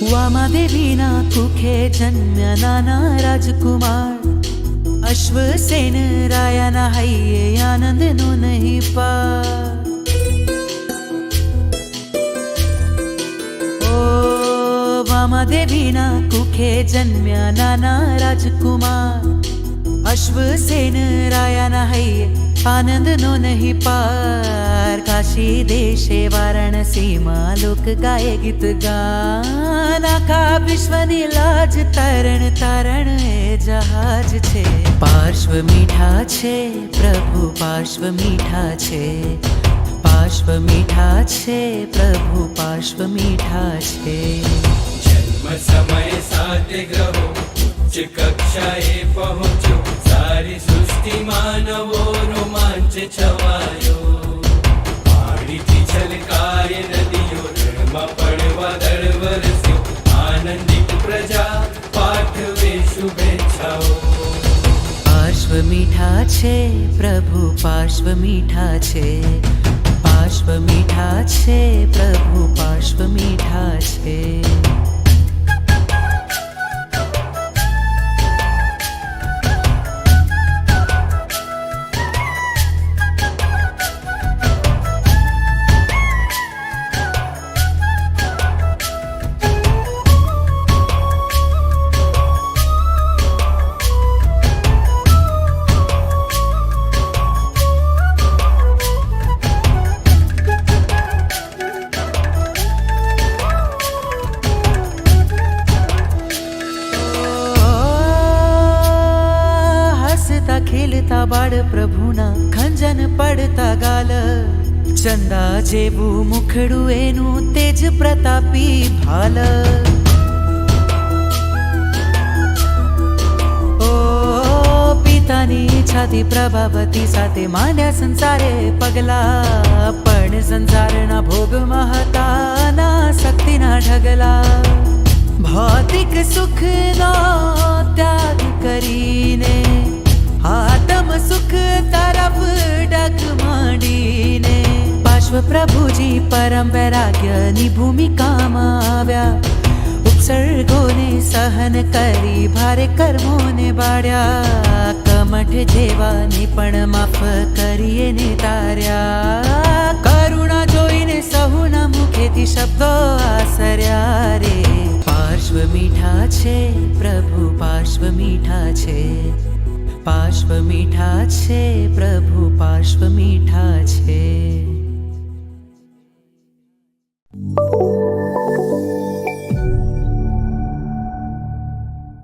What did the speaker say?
वामादेवीना कुखे जन्म्या नाना राजकुमार अश्वसेन रायाना हय्ये आनंद no नहीं पार। ओ वामादेवीना कुखे जन्म्या नाना राजकुमार अश्वसेन रायाना हय्ये आनंद no नहीं पार। काशी देशे वाराणसी मां लोक गाये गीत गान आखा विश्वनी लाज तरण तरण ए जहाज छे। पार्श्व मीठा छे प्रभु पार्श्व मीठा छे, पार्श्व मीठा छे प्रभु पार्श्व मीठा छे। जन्म समय साते ग्रहो उच्च कक्षाए पहुंचो, सारी सृष्टि मानवो रोमांच छवायो। पाड़ीथी छलकाए नदियों रणमा पड़वा दળ વરસ્યો, आनंदित प्रजा पाठवे शुभेच्छाओ। पार्श्व मीठा छे प्रभु पार्श्व मीठा छे, पार्श्व मीठा छे प्रभु पार्श्व मीठा छे। खेलता बाळ प्रभुना खंजन पड़ता गाल, चंदा जेवू मुखड़ू एनु तेज प्रतापी भाल। ओ पितानी छाती प्रभावती साथे मांड्या संसारे पगला, पण संसारना भोगमा हता ना शक्तिना ढगला। भौतिक सुखनो त्याग करीने आत्म सुख तरफ डग मांडीने पार्श्व प्रभुजी परम वैराग्यनी भूमिकामां आव्या। उपसर्गोने सहन करी भारे कर्मोने बाळ्या, कमठ जेवाने पण माफ करीए ने तार्या। करुणा जोईने सहुना मुखेथी शब्दो आसर्या रे। पार्श्व मीठा छे प्रभु पार्श्व मीठा छे, पार्श्व मीठा छे प्रभु पार्श्व मीठा